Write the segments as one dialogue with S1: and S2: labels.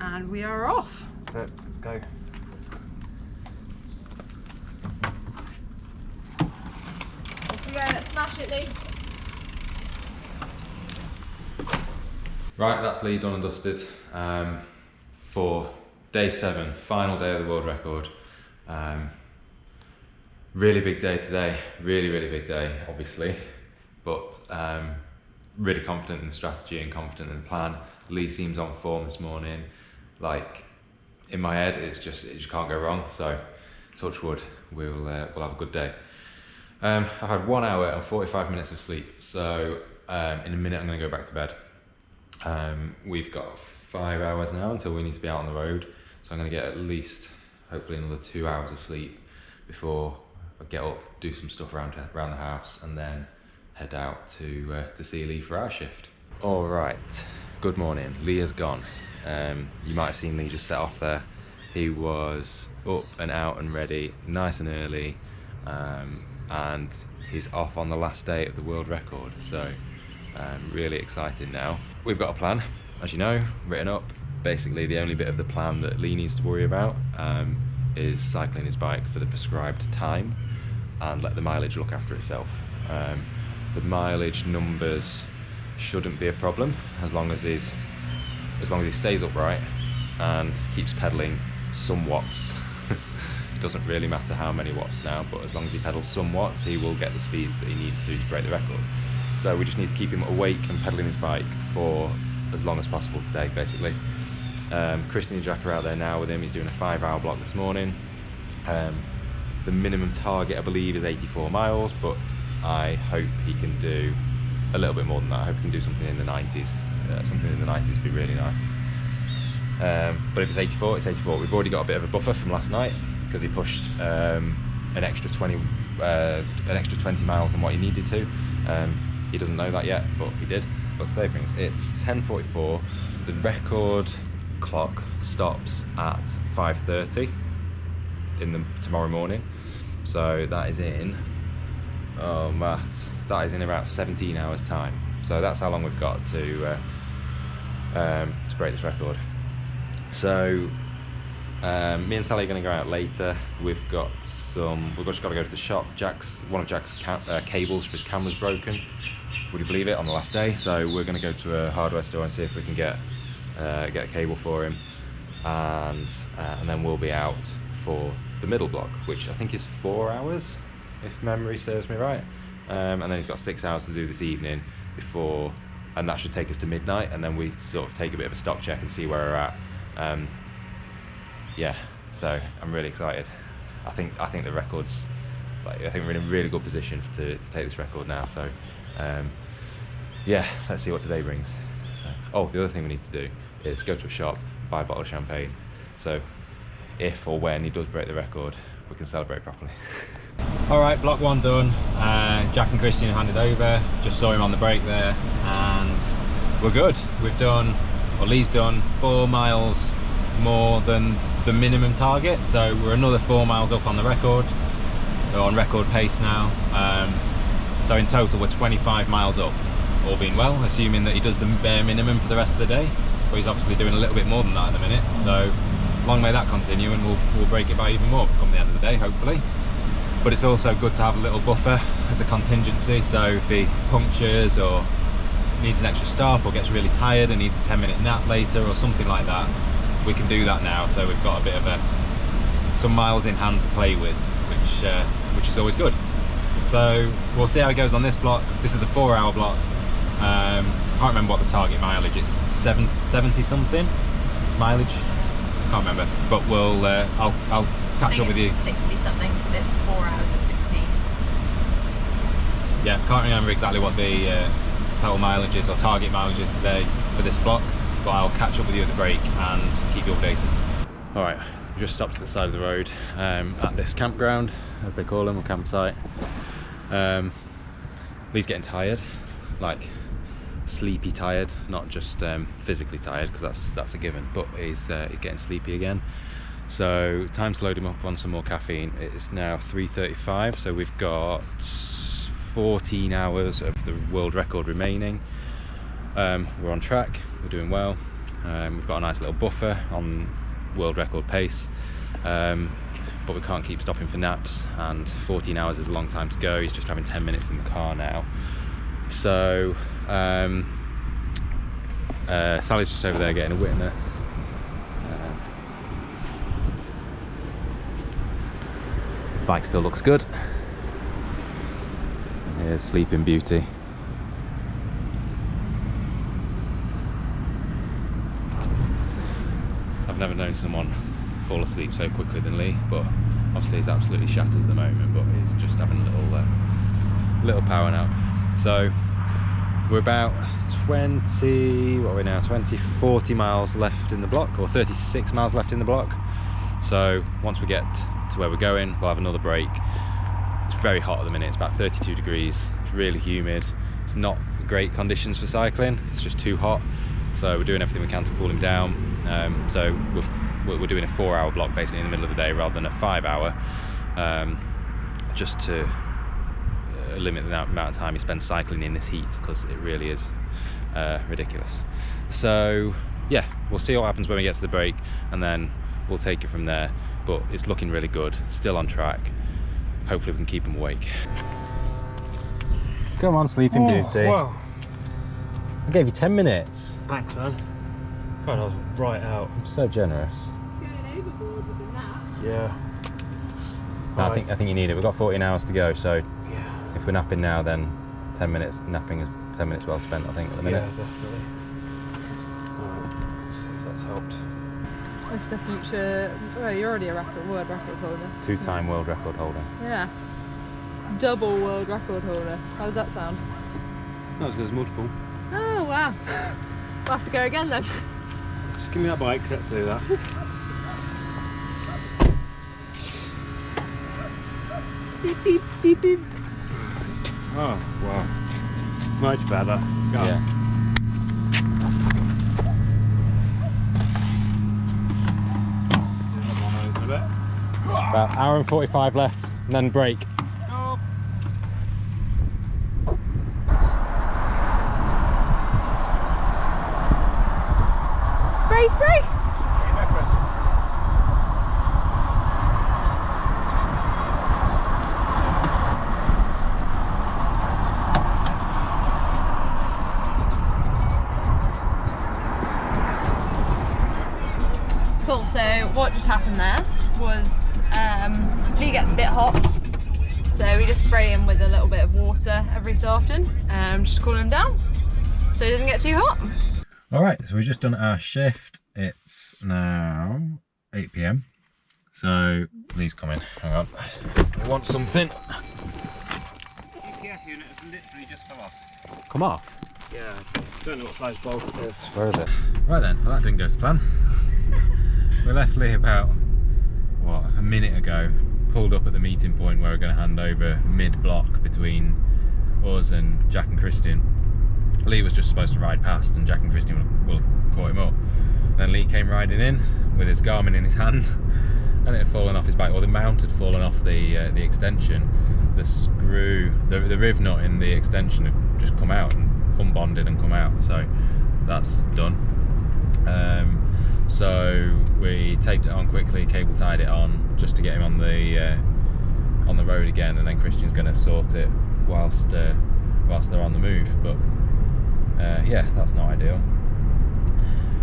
S1: and we are off.
S2: That's it, let's go.
S1: Off we go, let's smash it, Leigh.
S2: Right, that's Leigh done and dusted for day 7, final day of the world record. Really big day today, really big day, obviously, but really confident in the strategy and confident in the plan. Leigh seems on form this morning. Like, in my head, it just can't go wrong. So, touch wood, we'll have a good day. I've had 1 hour and 45 minutes of sleep, so in a minute I'm going to go back to bed. We've got 5 hours now until we need to be out on the road, so I'm going to get at least, hopefully, another 2 hours of sleep before I get up, do some stuff around the house, and then head out to see Leigh for our shift. All right, good morning. Leigh has gone. You might have seen Leigh just set off there. He was up and out and ready, nice and early, and he's off on the last day of the world record. So really exciting now. We've got a plan, as you know, written up. Basically, the only bit of the plan that Leigh needs to worry about is cycling his bike for the prescribed time and let the mileage look after itself. The mileage numbers shouldn't be a problem as long as he stays upright and keeps pedaling some watts. It doesn't really matter how many watts now, but as long as he pedals some watts, he will get the speeds that he needs to break the record. So we just need to keep him awake and pedaling his bike for as long as possible today, basically. Christian and Jack are out there now with him. He's doing a 5-hour block this morning. The minimum target, I believe, is 84 miles, but I hope he can do a little bit more than that. I hope he can do something in the 90s. Something in the 90s would be really nice. But if it's 84, it's 84. We've already got a bit of a buffer from last night because he pushed an extra 20 miles than what he needed to. He doesn't know that yet, but he did. But today brings it's 10:44. The record clock stops at 5:30 tomorrow morning. So that is in, oh maths, that is in about 17 hours time. So that's how long we've got to break this record. So me and Sally are going to go out later. We've just got to go to the shop. One of Jack's cables for his camera's broken. Would you believe it? On the last day. So we're going to go to a hardware store and see if we can get a cable for him, and then we'll be out for the middle block, which I think is 4 hours, if memory serves me right. And then he's got 6 hours to do this evening before, and that should take us to midnight, and then we sort of take a bit of a stock check and see where we're at. Yeah, so I'm really excited. I think the record's, like, I think we're in a really good position to take this record now. So yeah, let's see what today brings. So, the other thing we need to do is go to a shop, buy a bottle of champagne, so if or when he does break the record, we can celebrate properly. All right, block 1 done. Jack and Christian handed over. Just saw him on the break there, and we're good. We've done, or Leigh's done, 4 miles more than the minimum target, so we're another 4 miles up on the record. We're on record pace now. So in total, we're 25 miles up, all being well, assuming that he does the bare minimum for the rest of the day. But he's obviously doing a little bit more than that at the minute. So long may that continue, and we'll break it by even more come the end of the day, hopefully. But it's also good to have a little buffer as a contingency, so if he punctures or needs an extra stop or gets really tired and needs a 10-minute nap later or something like that, we can do that now. So we've got a bit of some miles in hand to play with, which is always good. So we'll see how it goes on this block. This is a 4-hour block. I can't remember what the target mileage is. 70 something mileage. Can't remember, but we'll I'll catch up with you.
S1: 60 something because it's 4 hours and 16.
S2: Yeah, can't remember exactly what the total mileage is or target mileage is today for this block, but I'll catch up with you at the break and keep you updated. All right, we just stopped at the side of the road at this campground, as they call them, or campsite. Leigh's getting tired, like sleepy tired, not just physically tired, because that's a given, but he's getting sleepy again. So time to load him up on some more caffeine. It's now 3:35, so we've got 14 hours of the world record remaining. We're on track, we're doing well. We've got a nice little buffer on world record pace, but we can't keep stopping for naps, and 14 hours is a long time to go. He's just having 10 minutes in the car now. So Sally's just over there getting a witness. The bike still looks good. And here's Sleeping Beauty. I've never known someone fall asleep so quickly than Leigh, but obviously he's absolutely shattered at the moment, but he's just having a little power nap. So we're about 40 miles left in the block, or 36 miles left in the block. So once we get to where we're going, we'll have another break. It's very hot at the minute, it's about 32 degrees, it's really humid. It's not great conditions for cycling, it's just too hot. So we're doing everything we can to cool him down. So we're doing a 4-hour block basically in the middle of the day rather than a 5-hour, just to limit the amount of time he spends cycling in this heat, because it really is ridiculous. So yeah, we'll see what happens when we get to the break, and then we'll take it from there. But it's looking really good, still on track. Hopefully we can keep him awake. Come on, Sleeping Beauty.
S3: Wow.
S2: I gave you 10 minutes.
S3: Thanks, man. God, I was right out.
S2: I'm so generous.
S1: Going overboard with a nap.
S3: Yeah.
S2: No, I think you need it. We've got 14 hours to go, so
S3: Yeah.
S2: if we're napping now, then 10 minutes napping is 10 minutes well spent, I think, at the minute.
S3: Yeah, definitely. Alright, let's see if that's helped.
S1: Mr. Future, well, you're already a world record holder.
S2: 2-time world record holder.
S1: Yeah. Double world record holder. How does that sound?
S3: Not as good as multiple.
S1: Oh, wow. We'll have to go again then.
S3: Just give me that bike, let's do that.
S1: Beep, beep, beep, beep.
S3: Oh, wow. Much better. Go.
S2: Yeah. About hour and 45 left, and then break.
S3: Oh.
S1: Spray, spray. Cool, so what just happened there was Leigh gets a bit hot, so we just spray him with a little bit of water every so often, just to cool him down so he doesn't get too hot.
S2: Alright, so we've just done our shift. It's now 8 PM. So Leigh's coming. Hang on. I want something.
S3: GPS unit has literally just come off.
S2: Come off?
S3: Yeah, don't know what size bolt it is.
S2: Where is it? Right then, well that didn't go to plan. We left Leigh about, what, a minute ago, pulled up at the meeting point where we're going to hand over mid-block between us and Jack and Christian. Leigh was just supposed to ride past and Jack and Christian will caught him up. Then Leigh came riding in with his Garmin in his hand, and it had fallen off his bike, or the mount had fallen off the extension. The screw, the riv nut in the extension had just come out and unbonded and come out, so that's done. So we taped it on quickly, cable tied it on just to get him on the road again, and then Christian's going to sort it whilst they're on the move. But yeah, that's not ideal.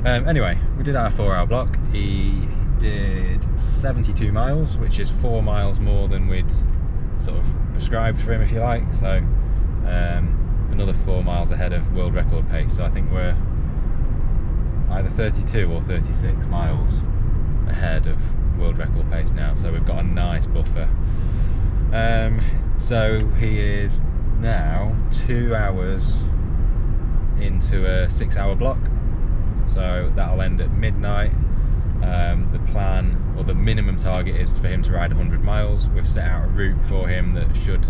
S2: Anyway, we did our 4-hour block. He did 72 miles, which is 4 miles more than we'd sort of prescribed for him, if you like. So another 4 miles ahead of world record pace. So I think we're either 32 or 36 miles ahead of world record pace now, so we've got a nice buffer. So he is now 2 hours into a 6-hour block, so that'll end at midnight. The plan, or the minimum target, is for him to ride 100 miles. We've set out a route for him that should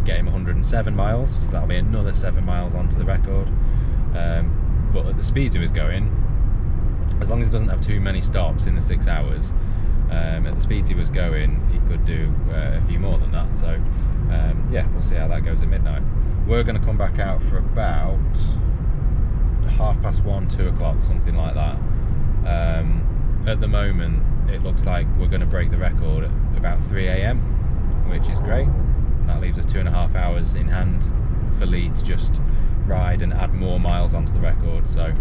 S2: get him 107 miles, so that'll be another 7 miles onto the record. But at the speeds he was going, as long as he doesn't have too many stops in the 6 hours, at the speeds he was going, he could do a few more than that. So yeah, we'll see how that goes at midnight. We're going to come back out for about 1:30, 2 o'clock, something like that. At the moment it looks like we're going to break the record at about 3 AM, which is great, and that leaves us 2.5 hours in hand for Leigh to just ride and add more miles onto the record. So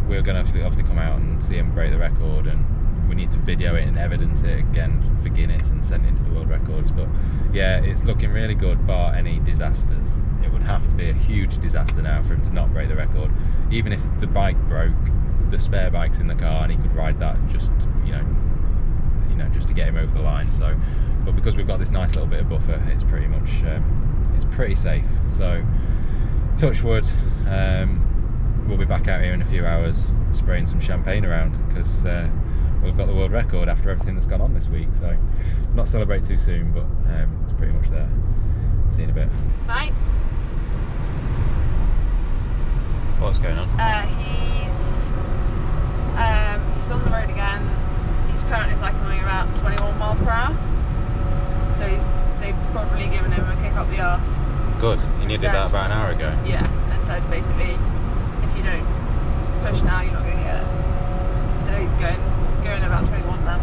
S2: we're going to obviously come out and see him break the record, and we need to video it and evidence it again for Guinness and send it into the world records. But yeah, it's looking really good bar any disasters. It would have to be a huge disaster now for him to not break the record. Even if the bike broke, the spare bike's in the car and he could ride that just just to get him over the line. So but because we've got this nice little bit of buffer, it's pretty much it's pretty safe. So touch wood, we'll be back out here in a few hours spraying some champagne around, because we've got the world record after everything that's gone on this week. So not celebrate too soon, but it's pretty much there. See you in a bit.
S1: Bye.
S2: What's going on?
S1: He's on the road again. He's currently cycling about 21 miles per hour. So they've probably given him a kick up the arse.
S2: Good. You needed that about an hour ago.
S1: Yeah, and said basically, if you don't push now, you're not going to get it. So he's going about 21 now.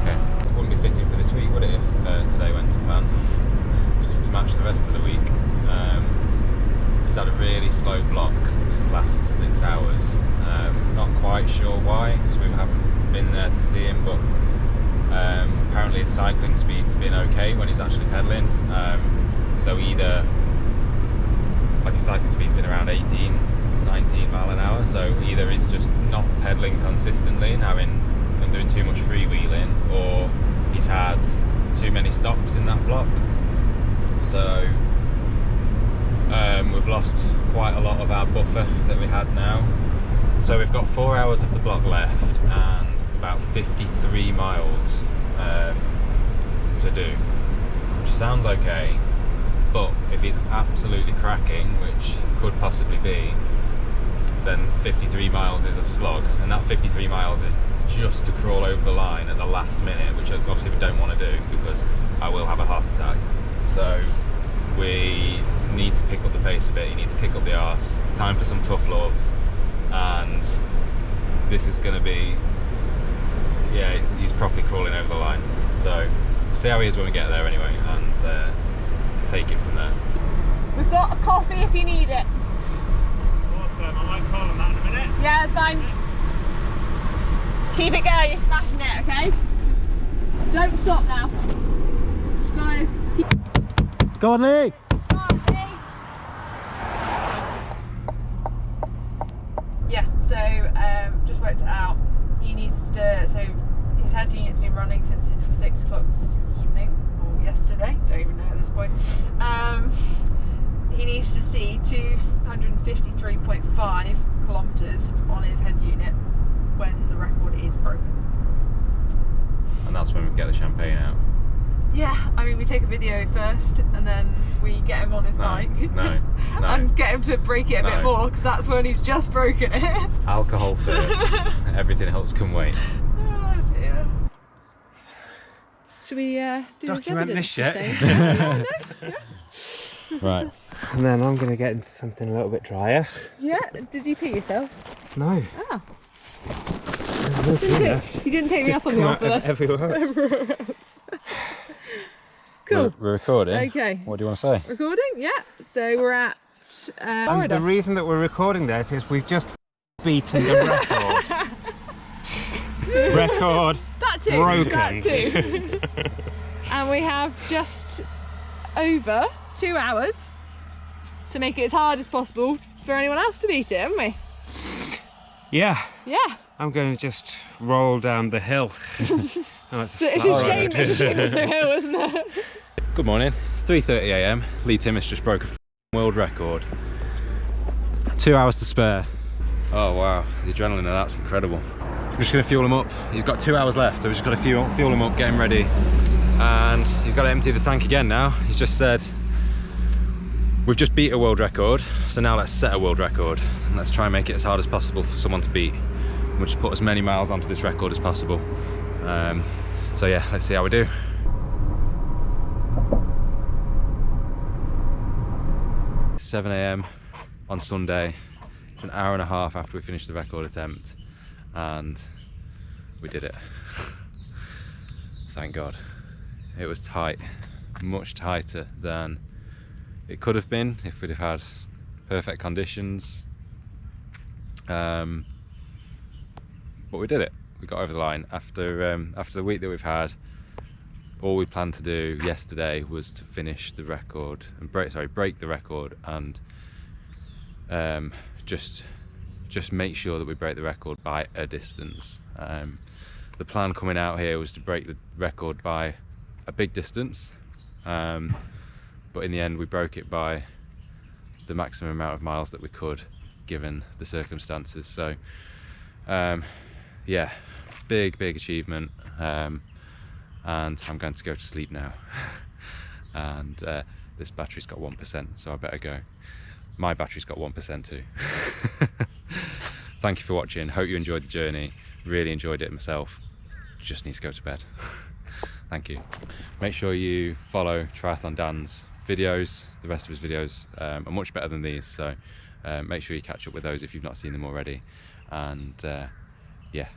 S2: Okay. It wouldn't be fitting for this week, would it, if today went to plan? Just to match the rest of the week. He's had a really slow block this last 6 hours. Not quite sure why, because we haven't been there to see him, but apparently his cycling speed's been okay when he's actually pedalling. So either, like his cycling speed's been around 18, 19 mile an hour, so either he's just not pedalling consistently and doing too much freewheeling, or he's had too many stops in that block. So we've lost quite a lot of our buffer that we had now. So we've got 4 hours of the block left and about 53 miles to do, which sounds okay, but if he's absolutely cracking, which could possibly be, then 53 miles is a slog, and that 53 miles is just to crawl over the line at the last minute, which obviously we don't want to do because I will have a heart attack. So we need to pick up the pace a bit. You need to kick up the arse. Time for some tough love, and this is going to be, yeah, he's properly crawling over the line. So we'll see how he is when we get there anyway, and take it from there.
S1: We've got a coffee if you need it.
S3: Awesome, I might call him that in a minute.
S1: Yeah, that's fine. Keep it going, you're smashing it, okay? Just don't stop now. Just go.
S3: Go on, Leigh!
S1: Come on, Leigh. Yeah, so just worked it out. He needs to, so his head unit's been running since 6 o'clock this evening, or yesterday, don't even know at this point. He needs to see 253.5 kilometres on his head unit when the record is broken.
S2: And that's when we get the champagne out.
S1: Yeah, I mean we take a video first and then we get him on his bike.
S2: No.
S1: And get him to break it a bit more, because that's when he's just broken it.
S2: Alcohol first. Everything else can wait.
S1: Oh dear. Should we do
S3: Document this shit.
S1: Yeah.
S2: Right.
S3: And then I'm going to get into something a little bit drier.
S1: Yeah, did you pee yourself?
S3: No.
S1: Oh.
S3: No,
S1: You didn't take me up on the offer then.
S3: everywhere.
S1: Cool.
S2: We're recording.
S1: Okay.
S2: What do you want to say?
S1: Recording? Yeah. So we're at
S3: The reason that we're recording this is we've just beaten the record. Record
S1: that too.
S3: broken.
S1: That too. And we have just over 2 hours to make it as hard as possible for anyone else to beat it, haven't we?
S3: Yeah.
S1: Yeah.
S3: I'm going to just roll down the hill. Oh, it's
S1: It's a shame it's a hill, isn't it?
S2: Good morning. It's 3:30 AM. Leigh Timmis just broke a world record. 2 hours to spare. Oh wow, the adrenaline of that's incredible. We're just going to fuel him up. He's got 2 hours left, so we've just got to fuel him up, get him ready. And he's got to empty the tank again now. He's just said, we've just beat a world record, so now let's set a world record. And let's try and make it as hard as possible for someone to beat. We'll just put as many miles onto this record as possible. So yeah, let's see how we do. It's 7 AM on Sunday. It's an hour and a half after we finished the record attempt, and we did it. Thank God. It was tight, much tighter than it could have been if we'd have had perfect conditions. But we did it. We got over the line after the week that we've had. All we planned to do yesterday was to finish the record and break the record, and just make sure that we break the record by a distance. The plan coming out here was to break the record by a big distance, but in the end we broke it by the maximum amount of miles that we could, given the circumstances. So yeah, big achievement, and I'm going to go to sleep now. And this battery's got 1%, so I better go. My battery's got 1% too. Thank you for watching. Hope you enjoyed the journey. Really enjoyed it myself. Just need to go to bed. Thank you. Make sure you follow TriathlonDan's videos. The rest of his videos are much better than these, so make sure you catch up with those if you've not seen them already. And yeah,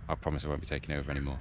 S2: I promise I won't be taking over anymore.